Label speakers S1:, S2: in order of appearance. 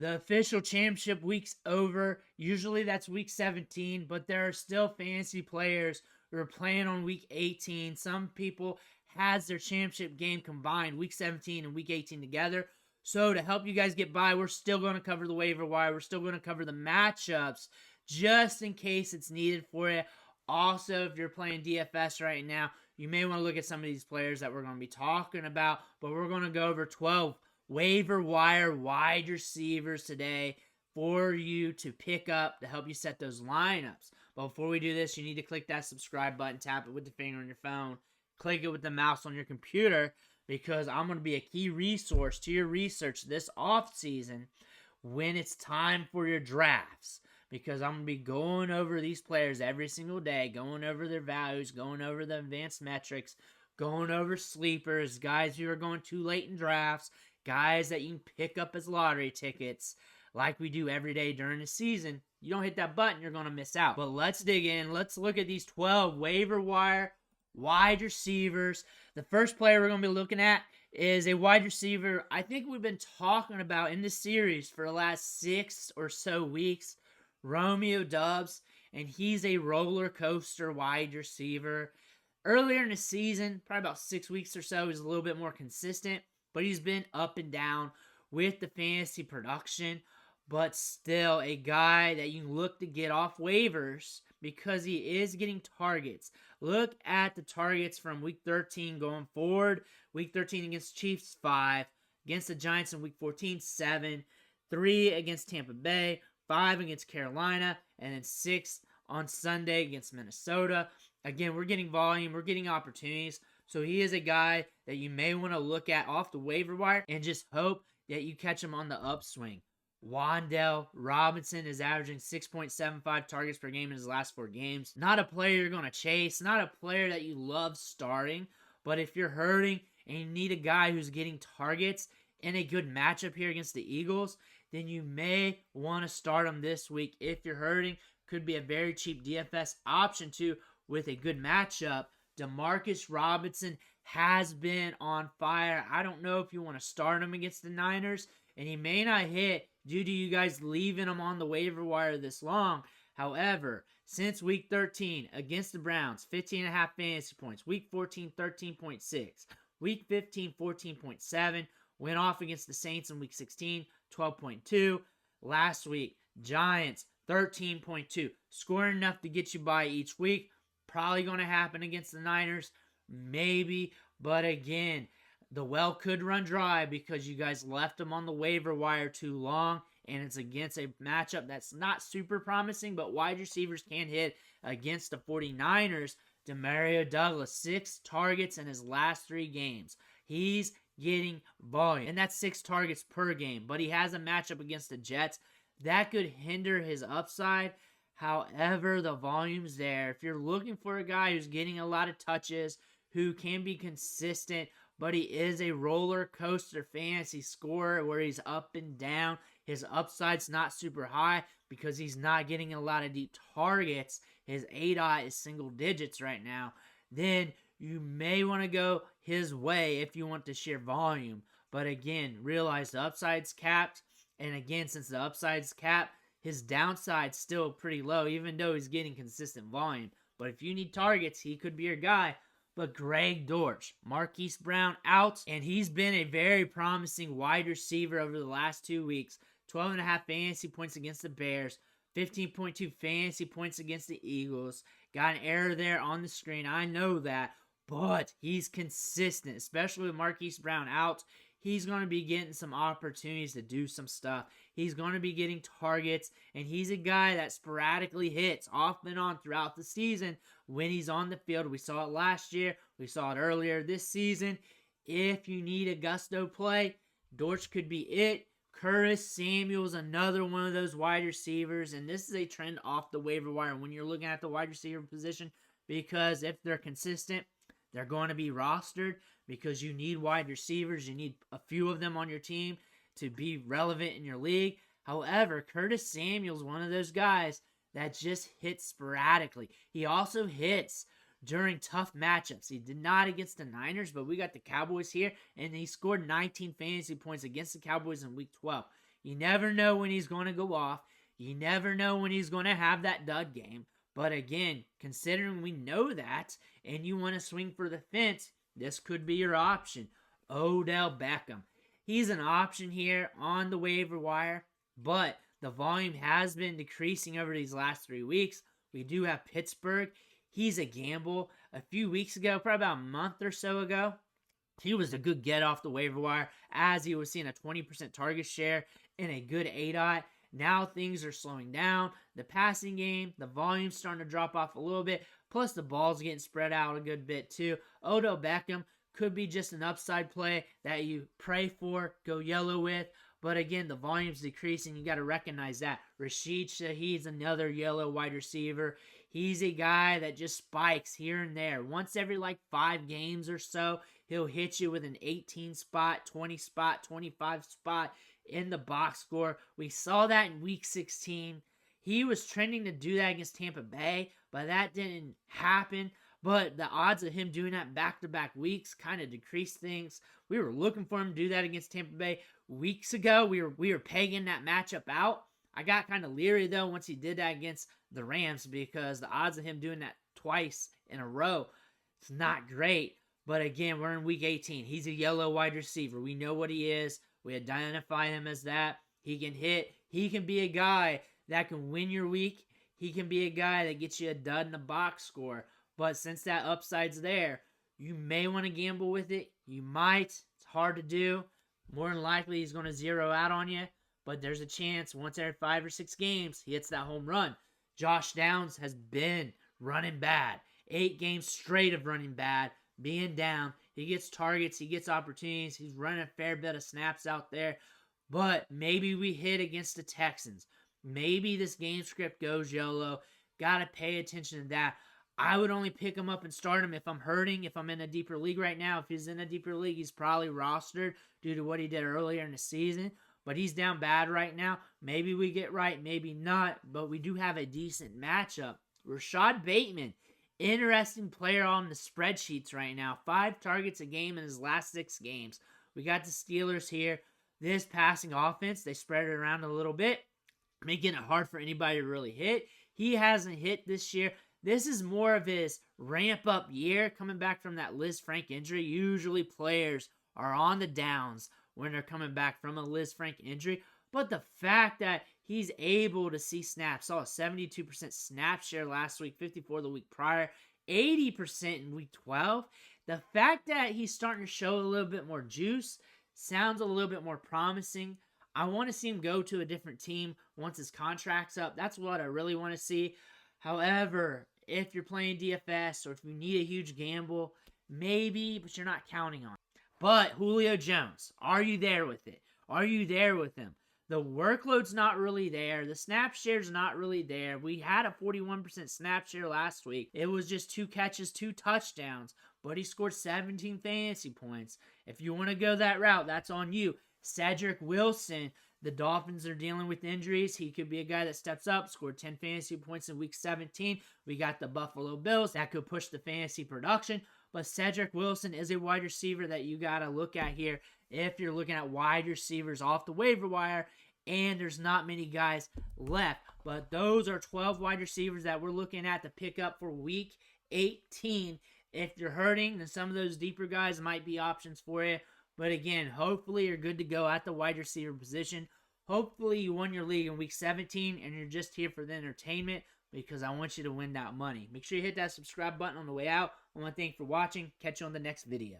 S1: The official championship week's over. Usually that's week 17, but there are still fantasy players who are playing on week 18. Some people has their championship game combined week 17 and week 18 together. So to help you guys get by, we're still going to cover the waiver wire. We're still going to cover the matchups just in case it's needed for you. Also, if you're playing DFS right now, you may want to look at some of these players that we're going to be talking about, but we're going to go over 12 waiver wire wide receivers today for you to pick up to help you set those lineups. But before we do this, you need to click that subscribe button, tap it with the finger on your phone, click it with the mouse on your computer, because I'm going to be a key resource to your research this off season when it's time for your drafts. Because I'm going to be going over these players every single day, going over their values, going over the advanced metrics, going over sleepers, guys who are going too late in drafts, guys that you can pick up as lottery tickets like we do every day during the season. You don't hit that button, you're going to miss out. But let's dig in. Let's look at these 12 waiver wire wide receivers. The first player we're going to be looking at is a wide receiver I think we've been talking about in this series for the last 6 or so weeks. Romeo Doubs, and he's a roller coaster wide receiver. Earlier in the season, probably about 6 weeks or so, he's a little bit more consistent, but he's been up and down with the fantasy production, but still a guy that you can look to get off waivers because he is getting targets. Look at the targets from week 13 going forward. Week 13 against Chiefs, 5. Against the Giants in week 14, 7. 3 against Tampa Bay. 5 against Carolina, and then 6 on Sunday against Minnesota. Again, we're getting volume, we're getting opportunities, so he is a guy that you may want to look at off the waiver wire and just hope that you catch him on the upswing. Wan'Dale Robinson is averaging 6.75 targets per game in his last 4 games. Not a player you're going to chase, not a player that you love starting, but if you're hurting and you need a guy who's getting targets in a good matchup here against the Eagles, then you may want to start him this week if you're hurting. Could be a very cheap DFS option too with a good matchup. Demarcus Robinson has been on fire. I don't know if you want to start him against the Niners, and he may not hit due to you guys leaving him on the waiver wire this long. However, since week 13 against the Browns, 15.5 fantasy points. Week 14, 13.6. Week 15, 14.7. Went off against the Saints in week 16, 12.2. Last week, Giants, 13.2. Scoring enough to get you by each week. Probably going to happen against the Niners. Maybe. But again, the well could run dry because you guys left them on the waiver wire too long. And it's against a matchup that's not super promising, but wide receivers can hit against the 49ers. Demario Douglas, 6 targets in his last 3 games. He's getting volume, and that's 6 targets per game, but he has a matchup against the Jets that could hinder his upside. However, the volume's there. If you're looking for a guy who's getting a lot of touches, who can be consistent, but he is a roller coaster fantasy scorer where he's up and down, his upside's not super high because he's not getting a lot of deep targets. His ADOT is single digits right now. Then you may want to go his way if you want to share volume. But again, realize the upside's capped. And again, since the upside's capped, his downside's still pretty low, even though he's getting consistent volume. But if you need targets, he could be your guy. But Greg Dortch, Marquise Brown out, and he's been a very promising wide receiver over the last 2 weeks. 12.5 fantasy points against the Bears, 15.2 fantasy points against the Eagles. Got an error there on the screen, I know that. But he's consistent, especially with Marquise Brown out. He's going to be getting some opportunities to do some stuff. He's going to be getting targets, and he's a guy that sporadically hits off and on throughout the season when he's on the field. We saw it last year. We saw it earlier this season. If you need a gusto play, Dortch could be it. Curtis Samuel's another one of those wide receivers, and this is a trend off the waiver wire when you're looking at the wide receiver position, because if they're consistent, they're going to be rostered because you need wide receivers. You need a few of them on your team to be relevant in your league. However, Curtis Samuel's one of those guys that just hits sporadically. He also hits during tough matchups. He did not against the Niners, but we got the Cowboys here, and he scored 19 fantasy points against the Cowboys in Week 12. You never know when he's going to go off. You never know when he's going to have that dud game. But again, considering we know that and you want to swing for the fence, this could be your option. Odell Beckham. He's an option here on the waiver wire, but the volume has been decreasing over these last 3 weeks. We do have Pittsburgh. He's a gamble. A few weeks ago, probably about a month or so ago, he was a good get off the waiver wire as he was seeing a 20% target share and a good ADOT. Now things are slowing down. The passing game, the volume's starting to drop off a little bit. Plus the ball's getting spread out a good bit too. Odell Beckham could be just an upside play that you pray for, go yellow with. But again, the volume's decreasing. You got to recognize that. Rashid Shaheed's another yellow wide receiver. He's a guy that just spikes here and there. Once every 5 games or so, he'll hit you with an 18 spot, 20 spot, 25 spot in the box score. We saw that in week 16. He was trending to do that against Tampa Bay, but that didn't happen. But the odds of him doing that back-to-back weeks kind of decreased things. We were looking for him to do that against Tampa Bay weeks ago. We were pegging that matchup out. I got kind of leery, though, once he did that against the Rams because the odds of him doing that twice in a row, it's not great. But again, we're in week 18. He's a yellow wide receiver. We know what he is. We identify him as that. He can hit. He can be a guy that can win your week. He can be a guy that gets you a dud in the box score. But since that upside's there, you may want to gamble with it. You might. It's hard to do. More than likely, he's going to zero out on you. But there's a chance once every 5 or 6 games, he hits that home run. Josh Downs has been running bad. 8 games straight of running bad, being down. He gets targets. He gets opportunities. He's running a fair bit of snaps out there. But maybe we hit against the Texans. Maybe this game script goes yellow. Got to pay attention to that. I would only pick him up and start him if I'm hurting, if I'm in a deeper league right now. If he's in a deeper league, he's probably rostered due to what he did earlier in the season. But he's down bad right now. Maybe we get right, maybe not. But we do have a decent matchup. Rashad Bateman, interesting player on the spreadsheets right now. 5 targets a game in his last 6 games. We got the Steelers here. This passing offense, they spread it around a little bit, making it hard for anybody to really hit. He hasn't hit this year. This is more of his ramp-up year coming back from that Liz Frank injury. Usually players are on the downs when they're coming back from a Liz Frank injury. But the fact that he's able to see snaps, saw a 72% snap share last week, 54% the week prior, 80% in week 12. The fact that he's starting to show a little bit more juice sounds a little bit more promising. I want to see him go to a different team once his contract's up. That's what I really want to see. However, if you're playing DFS or if you need a huge gamble, maybe, but you're not counting on it. But Julio Jones, are you there with it? Are you there with him? The workload's not really there. The snap share's not really there. We had a 41% snap share last week. It was just 2 catches, 2 touchdowns, but he scored 17 fantasy points. If you want to go that route, that's on you. Cedric Wilson, the Dolphins are dealing with injuries. He could be a guy that steps up, scored 10 fantasy points in week 17. We got the Buffalo Bills. That could push the fantasy production. But Cedric Wilson is a wide receiver that you got to look at here if you're looking at wide receivers off the waiver wire, and there's not many guys left. But those are 12 wide receivers that we're looking at to pick up for week 18. If you're hurting, then some of those deeper guys might be options for you. But again, hopefully you're good to go at the wide receiver position. Hopefully you won your league in week 17 and you're just here for the entertainment because I want you to win that money. Make sure you hit that subscribe button on the way out. I want to thank you for watching. Catch you on the next video.